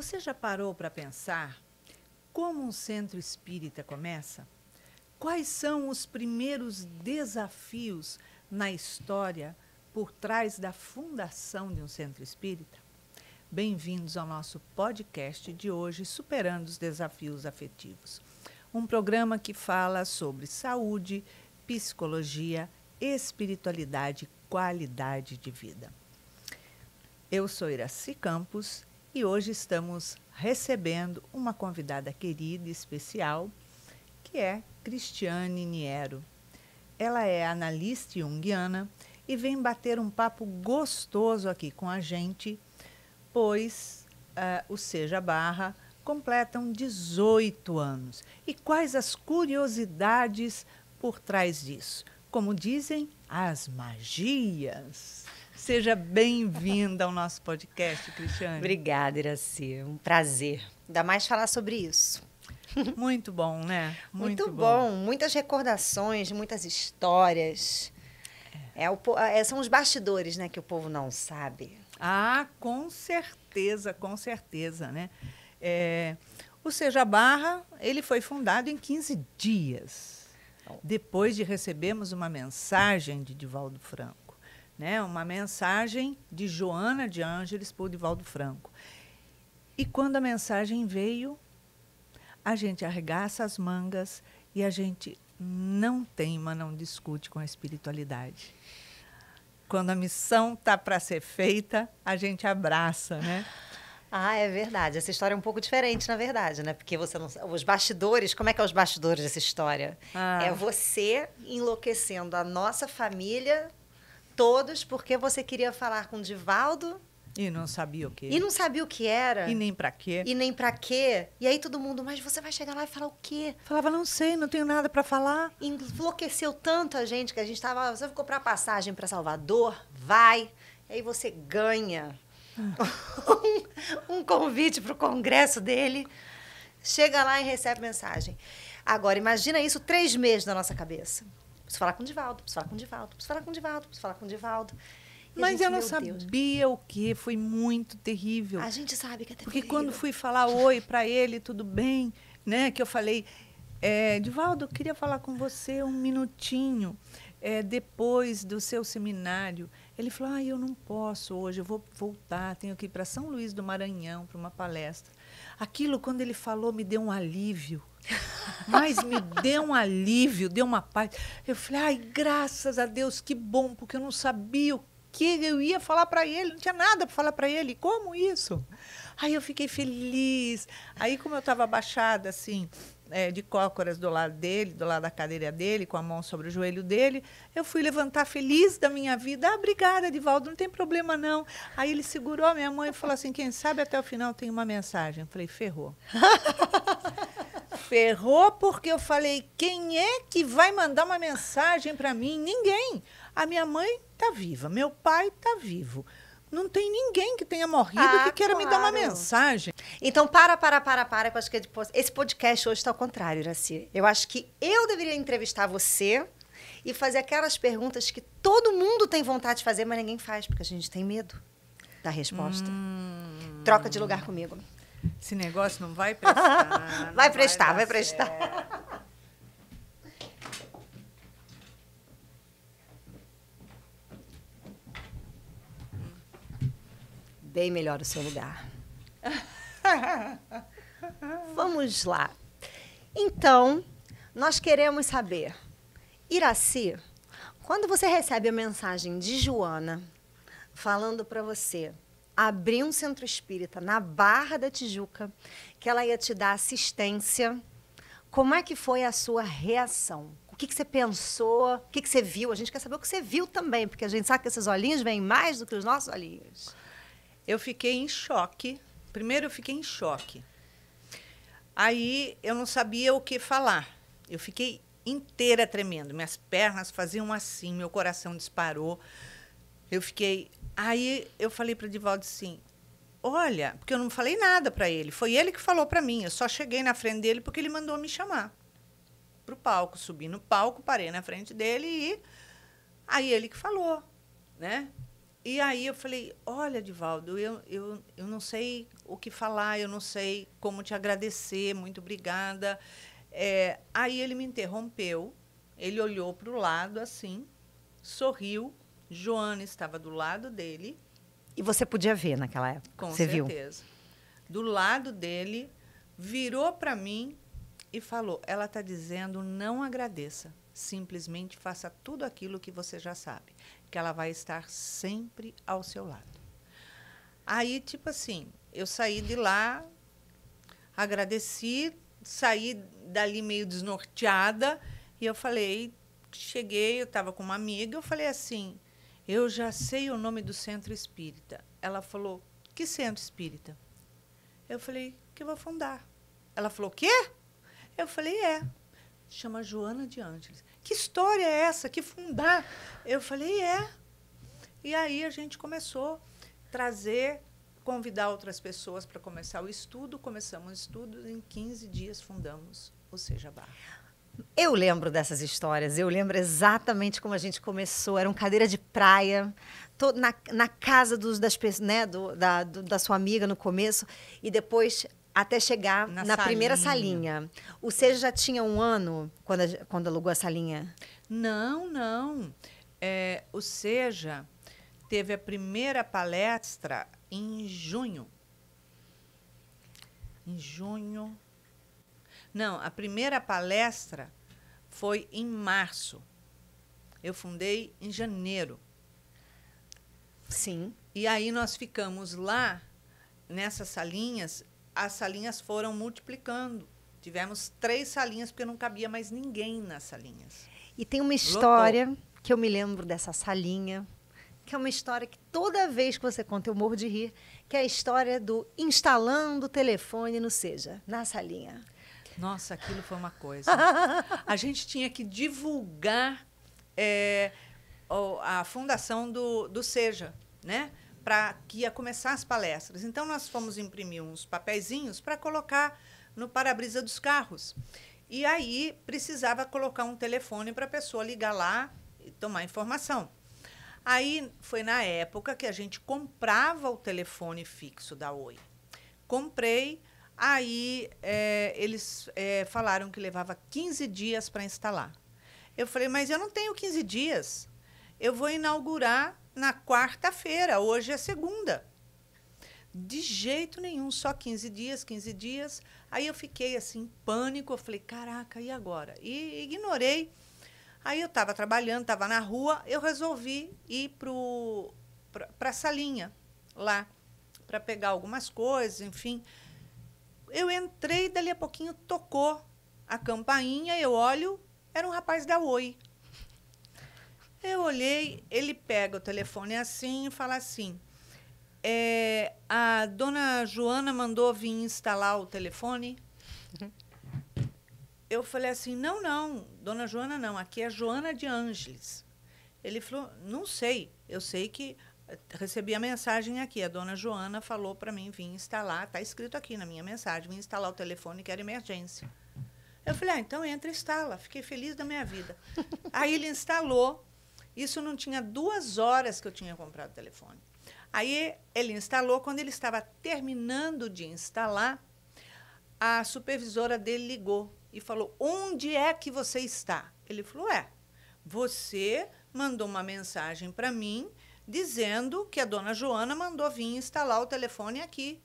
Você já parou para pensar como um centro espírita começa? Quais são os primeiros desafios na história por trás da fundação de um centro espírita? Bem-vindos ao nosso podcast de hoje, Superando os Desafios Afetivos. Um programa que fala sobre saúde, psicologia, espiritualidade e qualidade de vida. Eu sou Iraci Campos e hoje estamos recebendo uma convidada querida e especial, que é Cristiane Niero. Ela é analista junguiana e vem bater um papo gostoso aqui com a gente, pois o Seja Barra completam 18 anos. E quais as curiosidades por trás disso? Como dizem, as magias. Seja bem-vinda ao nosso podcast, Cristiane. Obrigada, Iraci. Um prazer. Ainda mais falar sobre isso. Muito bom, né? Muito bom. Muitas recordações, muitas histórias. São os bastidores, né, que o povo não sabe. Ah, com certeza, né? O Seja Barra, ele foi fundado em 15 dias, depois de recebermos uma mensagem de Divaldo Franco. Né, uma mensagem de Joana de Ângeles por Divaldo Franco. E quando a mensagem veio, a gente arregaça as mangas e a gente não teima, não discute com a espiritualididade. Quando a missão está para ser feita, a gente abraça, né? Ah, é verdade. Essa história é um pouco diferente, na verdade, né? Porque você não... Os bastidores, como é que é os bastidores dessa história? É você enlouquecendo a nossa família... Todos, porque você queria falar com o Divaldo. E não sabia o quê. E não sabia o que era. E nem pra quê. E aí todo mundo, mas você vai chegar lá e falar o quê? Falava, não sei, não tenho nada para falar. Enlouqueceu tanto a gente que a gente estava... Você vai comprar passagem para Salvador? Vai. E aí você ganha um convite para o congresso dele. Chega lá e recebe mensagem. Agora, imagina isso 3 meses na nossa cabeça. Preciso falar com o Divaldo, preciso falar com o Divaldo, preciso falar com o Divaldo, preciso falar com o Divaldo. Mas eu não sabia o que, foi muito terrível. A gente sabe que é terrível. Porque quando fui falar oi para ele, tudo bem, né? Que eu falei, Divaldo, eu queria falar com você um minutinho, depois do seu seminário. Ele falou, eu não posso hoje, eu vou voltar, tenho que ir para São Luís do Maranhão para uma palestra. Aquilo, quando ele falou, me deu um alívio. Mas me deu um alívio, deu uma paz. Eu falei, graças a Deus, que bom, porque eu não sabia o que eu ia falar para ele, não tinha nada para falar para ele. Como isso? Aí eu fiquei feliz. Aí, como eu estava abaixada, assim, de cócoras do lado dele, do lado da cadeira dele, com a mão sobre o joelho dele, eu fui levantar feliz da minha vida. Obrigada, Divaldo, não tem problema, não. Aí ele segurou a minha mão e falou assim, quem sabe até o final tem uma mensagem. Eu falei, ferrou. Ferrou porque eu falei, quem é que vai mandar uma mensagem para mim? Ninguém. A minha mãe está viva, meu pai está vivo. Não tem ninguém que tenha morrido que queira me dar uma mensagem. Então, para. Eu acho que esse podcast hoje está ao contrário, Iraci. Eu acho que eu deveria entrevistar você e fazer aquelas perguntas que todo mundo tem vontade de fazer, mas ninguém faz, porque a gente tem medo da resposta. Troca de lugar comigo. Esse negócio não vai prestar. Vai prestar. Bem melhor o seu lugar. Vamos lá. Então, nós queremos saber, Iraci, quando você recebe a mensagem de Joana falando para você abrir um centro espírita na Barra da Tijuca, que ela ia te dar assistência, como é que foi a sua reação? O que você pensou? O que você viu? A gente quer saber o que você viu também, porque a gente sabe que esses olhinhos veem mais do que os nossos olhinhos. Eu fiquei em choque. Primeiro, eu fiquei em choque. Aí, eu não sabia o que falar. Eu fiquei inteira tremendo. Minhas pernas faziam assim, meu coração disparou. Eu fiquei... Aí eu falei para o Divaldo assim, olha, porque eu não falei nada para ele, foi ele que falou para mim, eu só cheguei na frente dele porque ele mandou me chamar para o palco, subi no palco, parei na frente dele e aí ele que falou, né? E aí eu falei, olha, Divaldo, eu não sei o que falar, eu não sei como te agradecer, muito obrigada. Aí ele me interrompeu, ele olhou para o lado assim, sorriu, Joana estava do lado dele. E você podia ver naquela época, Com você certeza. Do lado dele, virou para mim e falou, ela está dizendo, não agradeça, simplesmente faça tudo aquilo que você já sabe, que ela vai estar sempre ao seu lado. Aí, tipo assim, eu saí de lá, agradeci, saí dali meio desnorteada e eu falei, cheguei, eu estava com uma amiga, eu falei assim, eu já sei o nome do centro espírita. Ela falou, que centro espírita? Eu falei, que eu vou fundar. Ela falou, quê? Eu falei, chama Joana de Ângeles. Que história é essa? Que fundar? Eu falei, E aí a gente começou a trazer, convidar outras pessoas para começar o estudo. Começamos o estudo, em 15 dias fundamos o Seja Barra. Eu lembro dessas histórias, eu lembro exatamente como a gente começou. Era uma cadeira de praia, na casa das pessoas, né, da sua amiga no começo, e depois até chegar na primeira salinha. O Seja já tinha 1 ano quando alugou a salinha? Não. O Seja teve a primeira palestra em junho. Não, a primeira palestra foi em março. Eu fundei em janeiro. Sim. E aí nós ficamos lá, nessas salinhas, as salinhas foram multiplicando. Tivemos 3 salinhas, porque não cabia mais ninguém nas salinhas. E tem uma história que eu me lembro dessa salinha, que é uma história que toda vez que você conta eu morro de rir, que é a história do instalando o telefone no Seja, na salinha. Nossa, aquilo foi uma coisa. A gente tinha que divulgar a fundação do Seja, né? Para que ia começar as palestras. Então, nós fomos imprimir uns papeizinhos para colocar no para-brisa dos carros. E aí, precisava colocar um telefone para a pessoa ligar lá e tomar informação. Aí, foi na época que a gente comprava o telefone fixo da Oi. Comprei. Aí, eles falaram que levava 15 dias para instalar. Eu falei, mas eu não tenho 15 dias. Eu vou inaugurar na quarta-feira, hoje é segunda. De jeito nenhum, só 15 dias. Aí eu fiquei assim, em pânico. Eu falei, caraca, e agora? E ignorei. Aí eu estava trabalhando, estava na rua, eu resolvi ir para a salinha lá, para pegar algumas coisas, enfim. Eu entrei, dali a pouquinho tocou a campainha, eu olho, era um rapaz da Oi. Eu olhei, ele pega o telefone assim e fala assim, a dona Joana mandou vir instalar o telefone? Eu falei assim, não, dona Joana não, aqui é Joana de Ângeles. Ele falou, não sei, eu sei que recebi a mensagem aqui, a dona Joana falou para mim vir instalar, está escrito aqui na minha mensagem, vir instalar o telefone que era emergência. Eu falei, então entra e instala, fiquei feliz da minha vida. Aí ele instalou, isso não tinha 2 horas que eu tinha comprado o telefone. Aí ele instalou, quando ele estava terminando de instalar, a supervisora dele ligou e falou, onde é que você está? Ele falou, você mandou uma mensagem para mim dizendo que a dona Joana mandou vir instalar o telefone aqui,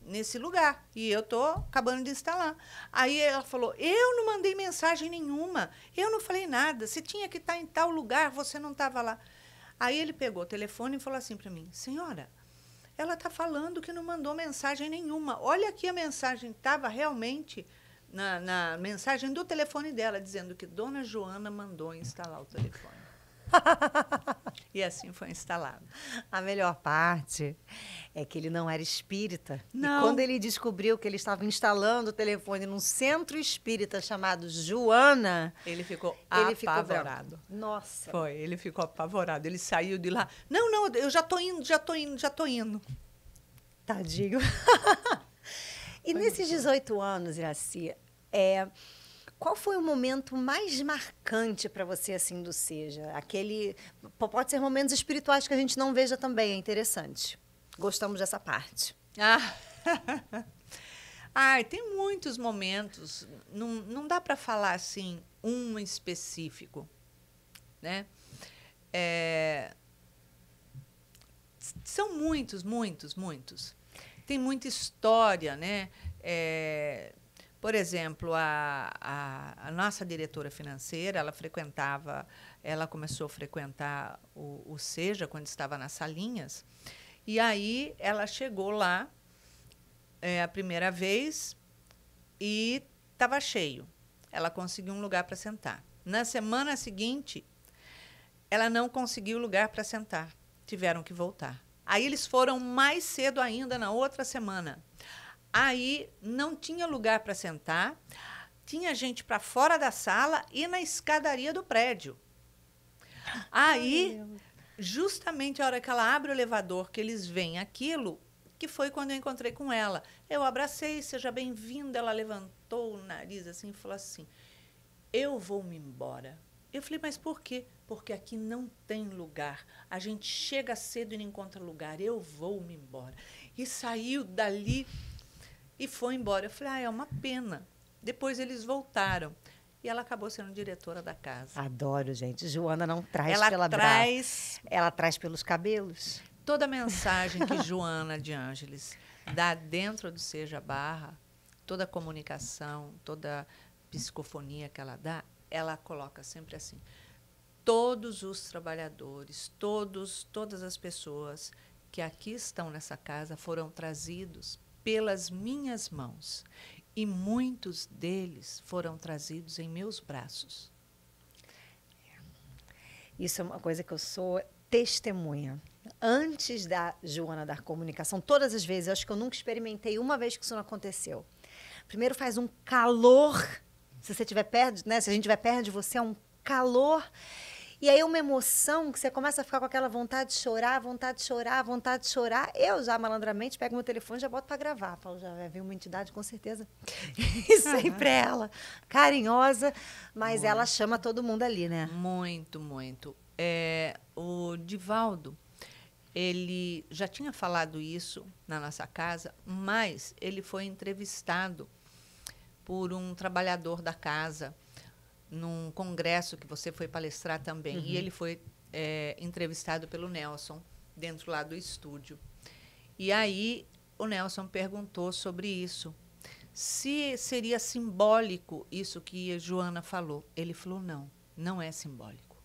nesse lugar. E eu estou acabando de instalar. Aí ela falou, eu não mandei mensagem nenhuma, eu não falei nada, você tinha que estar em tal lugar, você não estava lá. Aí ele pegou o telefone e falou assim para mim, senhora, ela está falando que não mandou mensagem nenhuma. Olha aqui a mensagem, estava realmente na mensagem do telefone dela, dizendo que dona Joana mandou instalar o telefone. E assim foi instalado. A melhor parte é que ele não era espírita. Não. E quando ele descobriu que ele estava instalando o telefone num centro espírita chamado Joana, ele ficou apavorado. Bravo. Nossa. Foi, ele ficou apavorado. Ele saiu de lá. Não, eu já estou indo. Tadinho. E nesses 18 anos, Iraci, Qual foi o momento mais marcante para você, assim, do Seja? Aquele... Pode ser momentos espirituais que a gente não veja também, é interessante. Gostamos dessa parte. Ah, ai, tem muitos momentos. Não dá para falar assim um específico, né? São muitos, muitos, muitos. Tem muita história, né? Por exemplo, a nossa diretora financeira, ela começou a frequentar o Seja quando estava nas salinhas, e aí ela chegou lá a primeira vez e estava cheio. Ela conseguiu um lugar para sentar. Na semana seguinte, ela não conseguiu lugar para sentar. Tiveram que voltar. Aí eles foram mais cedo ainda na outra semana. Aí não tinha lugar para sentar, tinha gente para fora da sala e na escadaria do prédio. Aí, justamente a hora que ela abre o elevador, que eles veem aquilo, que foi quando eu encontrei com ela. Eu abracei, seja bem-vinda. Ela levantou o nariz assim e falou assim, eu vou me embora. Eu falei, mas por quê? Porque aqui não tem lugar. A gente chega cedo e não encontra lugar. Eu vou me embora. E saiu dali e foi embora. Eu falei, é uma pena. Depois eles voltaram. E ela acabou sendo diretora da casa. Adoro, gente. Joana não traz Ela pela traz... Ela traz pelos cabelos. Toda a mensagem que Joana de Ângeles dá dentro do Seja Barra, toda a comunicação, toda a psicofonia que ela dá, ela coloca sempre assim. Todos os trabalhadores, todas as pessoas que aqui estão nessa casa foram trazidos pelas minhas mãos. E muitos deles foram trazidos em meus braços. Isso é uma coisa que eu sou testemunha. Antes da Joana dar comunicação, todas as vezes, acho que eu nunca experimentei uma vez que isso não aconteceu. Primeiro faz um calor, se você estiver perto, né? Se a gente estiver perto de você, é um calor. E aí uma emoção que você começa a ficar com aquela vontade de chorar, vontade de chorar, vontade de chorar. Eu já, malandramente, pego meu telefone e já boto para gravar. Falo, já vai vir uma entidade, com certeza. E sempre é ela, carinhosa, mas ela chama todo mundo ali, né? Muito, muito. O Divaldo, ele já tinha falado isso na nossa casa, mas ele foi entrevistado por um trabalhador da casa, num congresso que você foi palestrar também. E ele foi entrevistado pelo Nelson, dentro lá do estúdio. E aí o Nelson perguntou sobre isso. Se seria simbólico isso que a Joana falou. Ele falou, não, não é simbólico.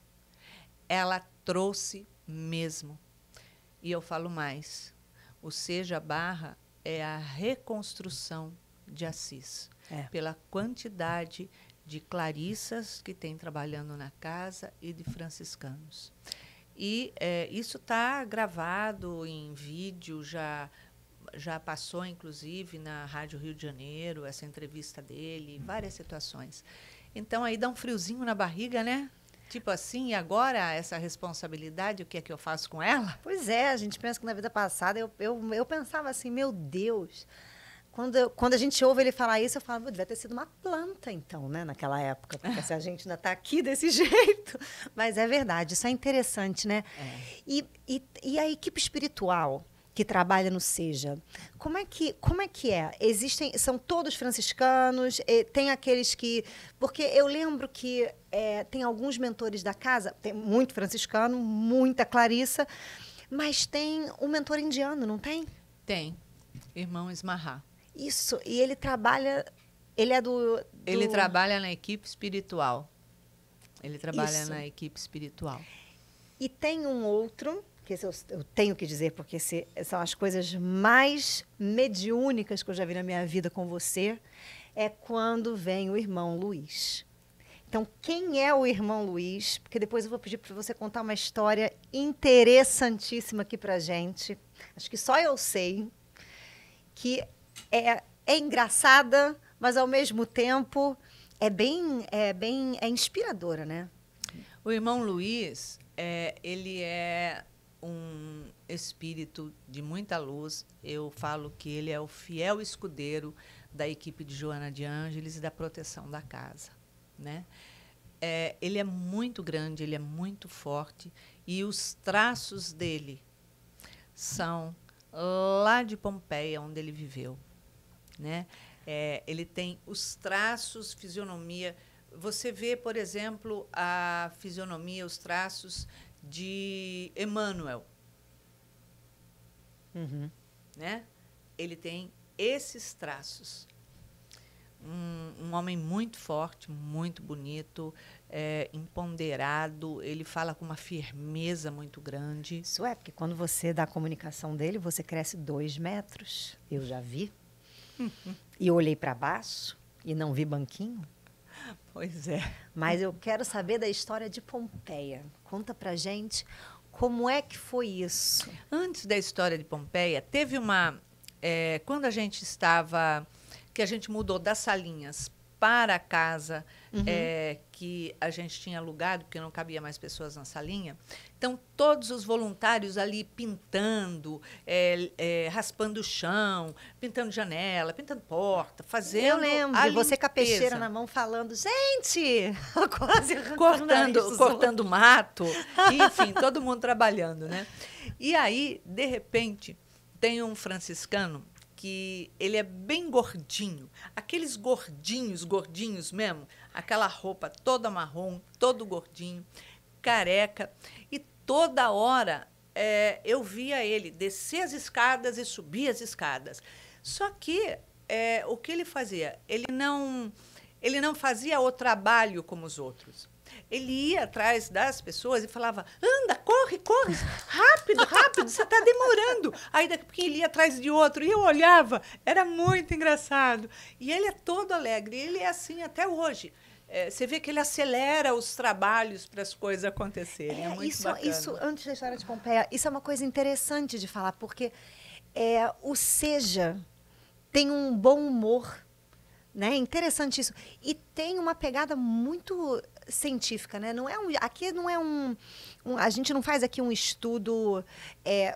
Ela trouxe mesmo. E eu falo mais. O Seja Barra é a reconstrução de Assis. Pela quantidade de clarissas que tem trabalhando na casa e de franciscanos. E isso está gravado em vídeo, já passou, inclusive, na Rádio Rio de Janeiro, essa entrevista dele, várias situações. Então, aí dá um friozinho na barriga, né? Tipo assim, e agora essa responsabilidade, o que é que eu faço com ela? Pois é, a gente pensa que na vida passada, eu pensava assim, meu Deus... Quando a gente ouve ele falar isso, eu falo, deve ter sido uma planta, então, né, naquela época, porque se a gente ainda está aqui desse jeito. Mas é verdade, isso é interessante, né? E a equipe espiritual que trabalha no Seja, como é que é? São todos franciscanos, tem aqueles que... Porque eu lembro que tem alguns mentores da casa, tem muito franciscano, muita Clarissa, mas tem um mentor indiano, não tem? Tem, irmão Esmarrá. Isso, e ele trabalha... Ele trabalha na equipe espiritual. Ele trabalha na equipe espiritual. E tem um outro, que esse eu tenho que dizer, porque são as coisas mais mediúnicas que eu já vi na minha vida com você, é quando vem o irmão Luiz. Então, quem é o irmão Luiz? Porque depois eu vou pedir para você contar uma história interessantíssima aqui para a gente. Acho que só eu sei, que é engraçada, mas ao mesmo tempo é inspiradora, né? O irmão Luiz, ele é um espírito de muita luz. Eu falo que ele é o fiel escudeiro da equipe de Joana de Ângeles e da proteção da casa. né? Ele é muito grande, ele é muito forte, e os traços dele são lá de Pompeia, onde ele viveu, né? Ele tem os traços, fisionomia. Você vê, por exemplo, a fisionomia, os traços de Emmanuel, né? Ele tem esses traços. Um homem muito forte, muito bonito, empoderado. Ele fala com uma firmeza muito grande. Isso é, porque quando você dá a comunicação dele, você cresce 2 metros. Eu já vi. E eu olhei para baixo e não vi banquinho. Pois é. Mas eu quero saber da história de Pompeia. Conta pra gente como é que foi isso. Antes da história de Pompeia, teve uma... quando a gente estava... que a gente mudou das salinhas para a casa que a gente tinha alugado, porque não cabia mais pessoas na salinha. Então, todos os voluntários ali pintando, raspando o chão, pintando janela, pintando porta, fazendo Eu lembro, a e você com a limpeza. peixeira na mão falando, gente, quase arrancando o nariz dos cortando mato, enfim, todo mundo trabalhando, né? E aí, de repente, tem um franciscano que ele é bem gordinho, aqueles gordinhos mesmo, aquela roupa toda marrom, todo gordinho, careca, e toda hora eu via ele descer as escadas e subir as escadas. Só que o que ele fazia? Ele não fazia o trabalho como os outros. Ele ia atrás das pessoas e falava, anda, corre, rápido, você está demorando. Aí daqui a pouquinho ele ia atrás de outro e eu olhava, era muito engraçado. E ele é todo alegre, ele é assim até hoje. Você vê que ele acelera os trabalhos para as coisas acontecerem, é muito bacana. Isso, antes da história de Pompeia, isso é uma coisa interessante de falar, porque o Seja tem um bom humor, né? Interessante isso. E tem uma pegada muito científica, né? Aqui não é a gente não faz aqui um estudo,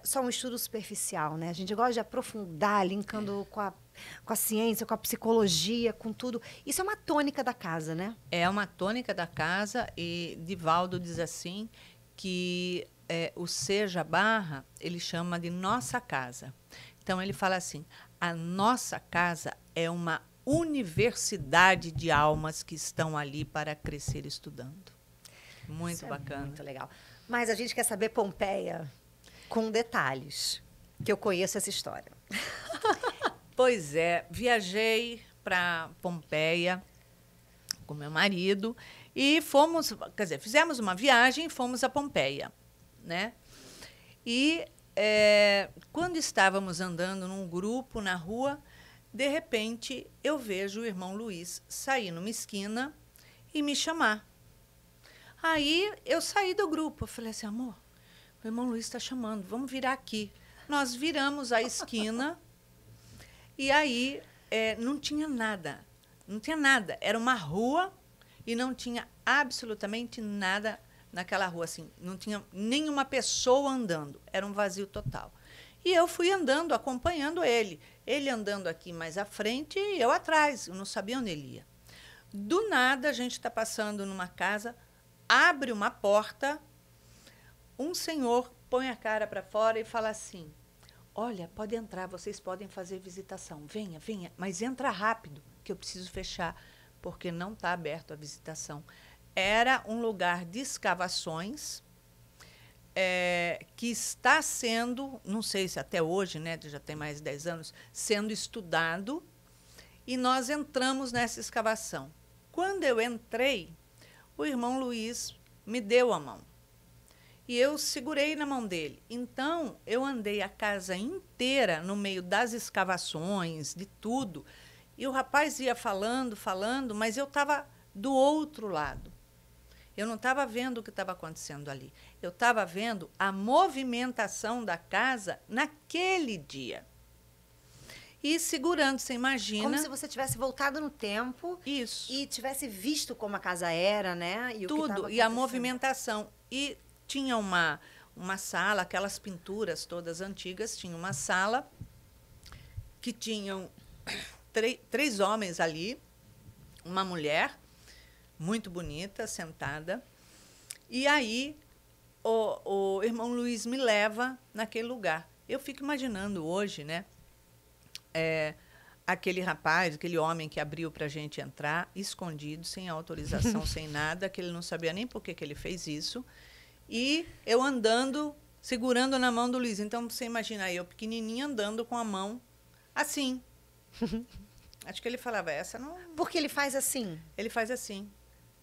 só um estudo superficial, né? A gente gosta de aprofundar, linkando com a ciência, com a psicologia, com tudo. Isso é uma tônica da casa, né? É uma tônica da casa, e Divaldo diz assim que o Seja Barra, ele chama de nossa casa. Então, ele fala assim, a nossa casa é uma universidade de almas que estão ali para crescer estudando. Muito Isso bacana. Muito legal. Mas a gente quer saber Pompeia com detalhes, que eu conheço essa história. Pois é, viajei para Pompeia com meu marido e fomos, quer dizer, fizemos uma viagem e fomos a Pompeia, né? E quando estávamos andando num grupo na rua, de repente, eu vejo o irmão Luiz sair numa esquina e me chamar. Aí, eu saí do grupo. Eu falei assim, amor, o irmão Luiz está chamando, vamos virar aqui. Nós viramos a esquina e aí não tinha nada. Não tinha nada. Era uma rua e não tinha absolutamente nada naquela rua. Assim, não tinha nenhuma pessoa andando. Era um vazio total. E eu fui andando, acompanhando ele. Ele andando aqui mais à frente e eu atrás. Eu não sabia onde ele ia. Do nada, a gente está passando numa casa, abre uma porta, um senhor põe a cara para fora e fala assim, olha, pode entrar, vocês podem fazer visitação. Venha, mas entra rápido, que eu preciso fechar, porque não está aberto a visitação. Era um lugar de escavações, que está sendo, não sei se até hoje, né, já tem mais de 10 anos, sendo estudado, e nós entramos nessa escavação. Quando eu entrei, o irmão Luiz me deu a mão. E eu segurei na mão dele. Então, eu andei a casa inteira no meio das escavações, de tudo. E o rapaz ia falando, mas eu estava do outro lado. Eu não estava vendo o que estava acontecendo ali. Eu estava vendo a movimentação da casa naquele dia. E segurando, você imagina... Como se você tivesse voltado no tempo. Isso. E tivesse visto como a casa era, né? E tudo, e a movimentação. E tinha uma sala, aquelas pinturas todas antigas, tinha uma sala que tinham três homens ali, uma mulher, muito bonita, sentada. E aí o irmão Luiz me leva naquele lugar. Eu fico imaginando hoje, né? Aquele rapaz, aquele homem que abriu para a gente entrar, escondido, sem autorização, sem nada, que ele não sabia nem por que ele fez isso. E eu andando, segurando na mão do Luiz. Então, você imagina eu, pequenininha, andando com a mão assim. Acho que ele falava, essa não... Porque ele faz assim? Ele faz assim.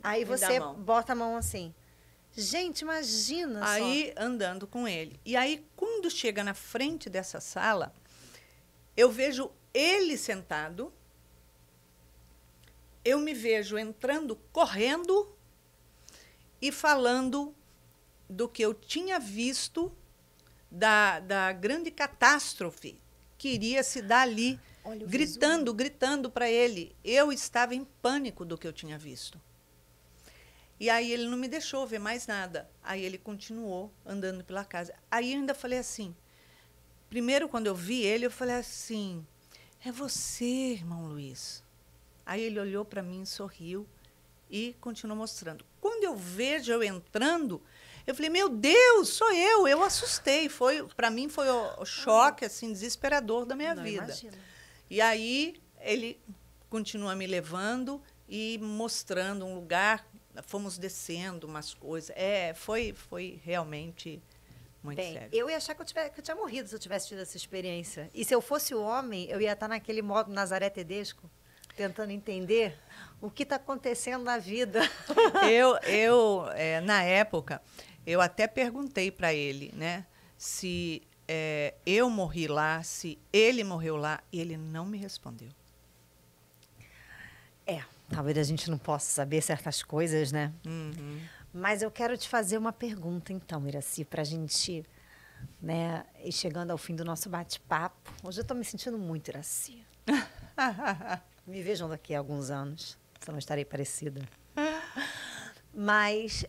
Aí você bota a mão assim. Gente, imagina só. Aí, andando com ele. E aí, quando chega na frente dessa sala, eu vejo ele sentado, eu me vejo entrando, correndo e falando do que eu tinha visto da grande catástrofe que iria se dar ali, gritando para ele. Eu estava em pânico do que eu tinha visto. E aí ele não me deixou ver mais nada. Aí ele continuou andando pela casa. Aí eu ainda falei assim, primeiro quando eu vi ele, eu falei assim, é você, irmão Luiz. Aí ele olhou para mim, sorriu e continuou mostrando. Quando eu vejo eu entrando, eu falei, meu Deus, sou eu. Eu assustei. Para mim foi o choque assim, desesperador da minha vida. Imagino. E aí ele continua me levando e mostrando um lugar. Fomos descendo umas coisas. Foi realmente... muito sério. Eu ia achar que eu tinha morrido se eu tivesse tido essa experiência. E se eu fosse o homem, eu ia estar naquele modo Nazaré Tedesco, tentando entender o que está acontecendo na vida. Na época, eu até perguntei para ele, né, se eu morri lá, se ele morreu lá, e ele não me respondeu. Talvez a gente não possa saber certas coisas, né? Uhum. Mas eu quero te fazer uma pergunta, então, Iracy, para a gente, né, ir chegando ao fim do nosso bate-papo. Hoje eu estou me sentindo muito Iracy. Me vejam daqui a alguns anos, se eu não estarei parecida. Mas,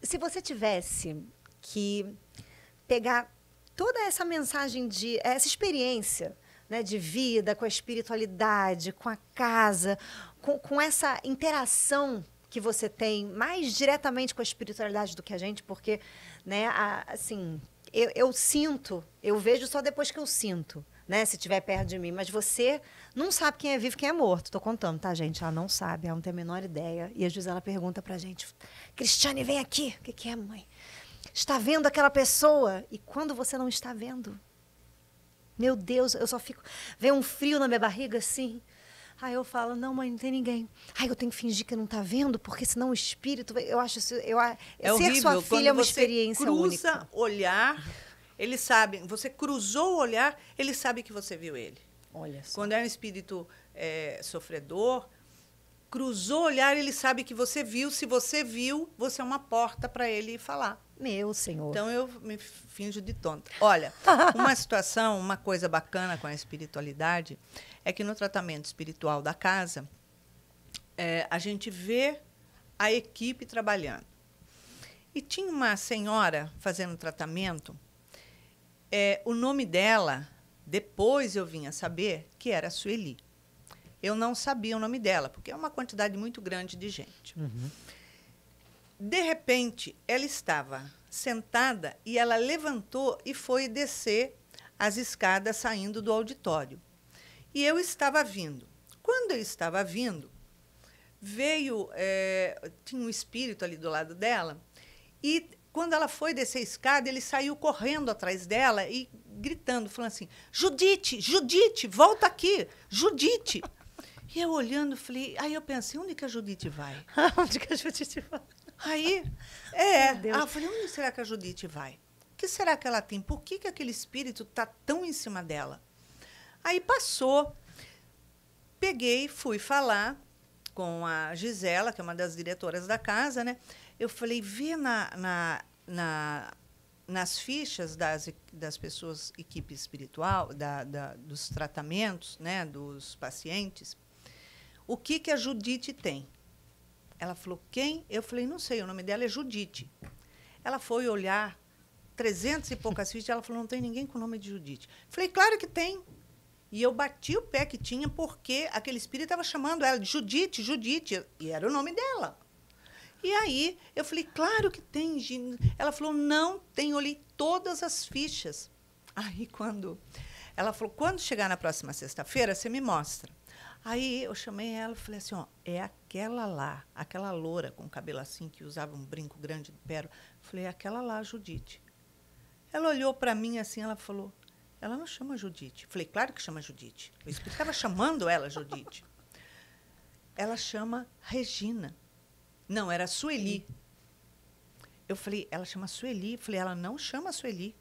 se você tivesse que pegar toda essa mensagem, essa experiência, né, de vida, com a espiritualidade, com a casa, com essa interação que você tem mais diretamente com a espiritualidade do que a gente, porque, né, assim, eu sinto, eu vejo só depois que eu sinto, né, se estiver perto de mim, mas você não sabe quem é vivo e quem é morto. Estou contando, tá, gente? Ela não sabe, ela não tem a menor ideia. E às vezes ela pergunta pra gente, Cristiane, vem aqui. O que é, mãe? Está vendo aquela pessoa? E quando você não está vendo? Meu Deus, eu só fico... Vem um frio na minha barriga, assim... Aí eu falo, não, mãe, não tem ninguém. Ai, eu tenho que fingir que não está vendo, porque senão o espírito... Eu acho isso... É horrível. Ser sua filha é uma experiência única. Você cruza olhar, ele sabe... Você cruzou o olhar, ele sabe que você viu ele. Olha só. Quando é um espírito sofredor, cruzou o olhar, ele sabe que você viu. Se você viu, você é uma porta para ele falar. Meu Senhor. Então, eu me finjo de tonta. Olha, uma situação, uma coisa bacana com a espiritualidade é que no tratamento espiritual da casa, a gente vê a equipe trabalhando. E tinha uma senhora fazendo tratamento, o nome dela, depois eu vim a saber que era Sueli. Eu não sabia o nome dela, porque é uma quantidade muito grande de gente. Uhum. De repente, ela estava sentada e ela levantou e foi descer as escadas saindo do auditório. E eu estava vindo. Quando eu estava vindo, veio... tinha um espírito ali do lado dela. E quando ela foi descer a escada, ele saiu correndo atrás dela e gritando, falando assim, Judite, Judite, volta aqui, Judite. E eu olhando, falei... Aí eu pensei, onde que a Judite vai? Onde que a Judite vai? Aí, eu falei, onde será que a Judite vai? O que será que ela tem? Por que aquele espírito está tão em cima dela? Aí passou, peguei, fui falar com a Gisela, que é uma das diretoras da casa, né? Eu falei, vê nas fichas das pessoas, equipe espiritual, dos tratamentos, né, dos pacientes, o que a Judite tem. Ela falou, quem? Eu falei, não sei, o nome dela é Judite. Ela foi olhar 300 e poucas fichas, ela falou, não tem ninguém com o nome de Judite. Falei, claro que tem. E eu bati o pé que tinha porque aquele espírito estava chamando ela de Judite, Judite, e era o nome dela. E aí eu falei, claro que tem. Ela falou, não tem, eu olhei todas as fichas. Aí ela falou, quando chegar na próxima sexta-feira, você me mostra. Aí eu chamei ela e falei assim, ó, é aquela lá, aquela loura com cabelo assim, que usava um brinco grande de pérola. Falei, é aquela lá, Judite. Ela olhou para mim assim, ela falou, ela não chama Judite. Falei, claro que chama Judite. O espírito estava chamando ela Judite. Ela chama Regina. Não, era Sueli. Eu falei, ela chama Sueli. Falei, ela não chama Sueli.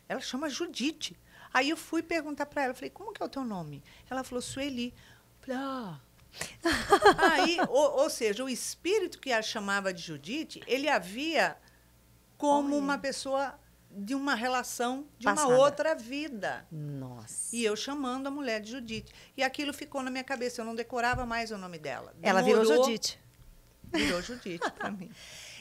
Ela chama Judite. Aí eu fui perguntar para ela, falei, como que é o teu nome? Ela falou, Sueli. Falei, Aí, ou seja, o espírito que a chamava de Judite, ele havia como uma pessoa de uma relação de Passada. uma outra vida. Nossa. E eu chamando a mulher de Judite. E aquilo ficou na minha cabeça, eu não decorava mais o nome dela. Ela virou Judite. Virou Judite para mim.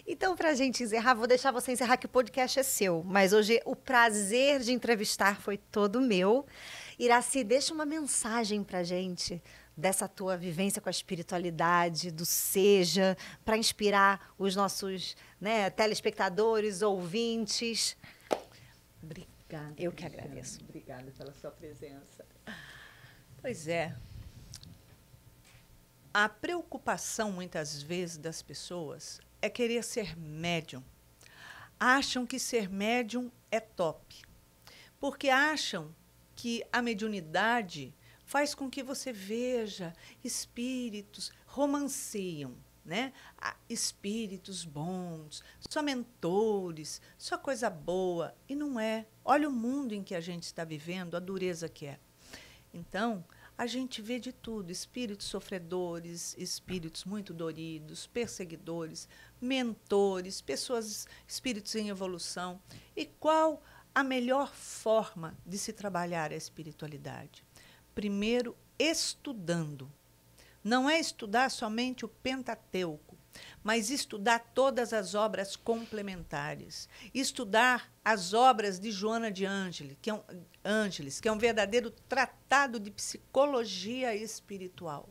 Então, para a gente encerrar, vou deixar você encerrar que o podcast é seu. Mas hoje o prazer de entrevistar foi todo meu. Iraci, deixa uma mensagem para a gente dessa tua vivência com a espiritualidade, do Seja, para inspirar os nossos, né, telespectadores, ouvintes. Obrigada. Eu que agradeço. Obrigada pela sua presença. Pois é. A preocupação, muitas vezes, das pessoas é querer ser médium. Acham que ser médium é top. Porque acham que a mediunidade faz com que você veja espíritos, romanceiam, né? Espíritos bons, só mentores, só coisa boa. E não é. Olha o mundo em que a gente está vivendo, a dureza que é. Então, a gente vê de tudo, espíritos sofredores, espíritos muito doridos, perseguidores, mentores, pessoas, espíritos em evolução. E qual a melhor forma de se trabalhar a espiritualidade? Primeiro, estudando. Não é estudar somente o Pentateuco, mas estudar todas as obras complementares. Estudar as obras de Joana de Ângeles, que é um verdadeiro tratado de psicologia espiritual.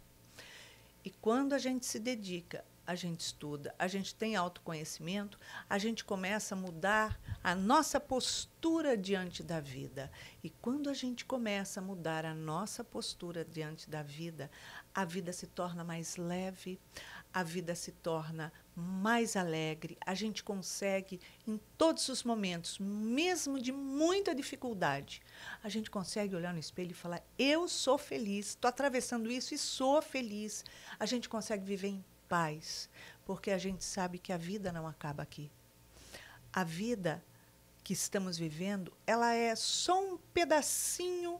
E quando a gente se dedica, a gente estuda, a gente tem autoconhecimento, a gente começa a mudar a nossa postura diante da vida. E quando a gente começa a mudar a nossa postura diante da vida, a vida se torna mais leve, a vida se torna mais alegre, a gente consegue, em todos os momentos, mesmo de muita dificuldade, a gente consegue olhar no espelho e falar, eu sou feliz, estou atravessando isso e sou feliz. A gente consegue viver em paz, porque a gente sabe que a vida não acaba aqui. A vida que estamos vivendo, ela é só um pedacinho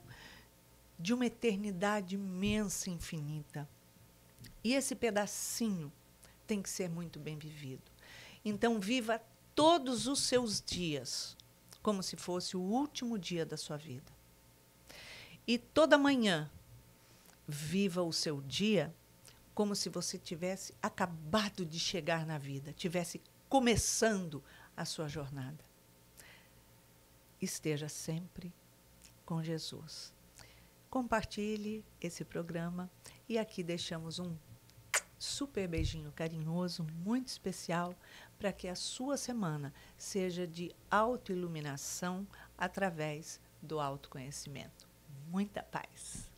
de uma eternidade imensa, infinita. E esse pedacinho tem que ser muito bem vivido. Então, viva todos os seus dias como se fosse o último dia da sua vida. E toda manhã, viva o seu dia como se você tivesse acabado de chegar na vida, tivesse começando a sua jornada. Esteja sempre com Jesus. Compartilhe esse programa e aqui deixamos um super beijinho carinhoso, muito especial, para que a sua semana seja de autoiluminação através do autoconhecimento. Muita paz.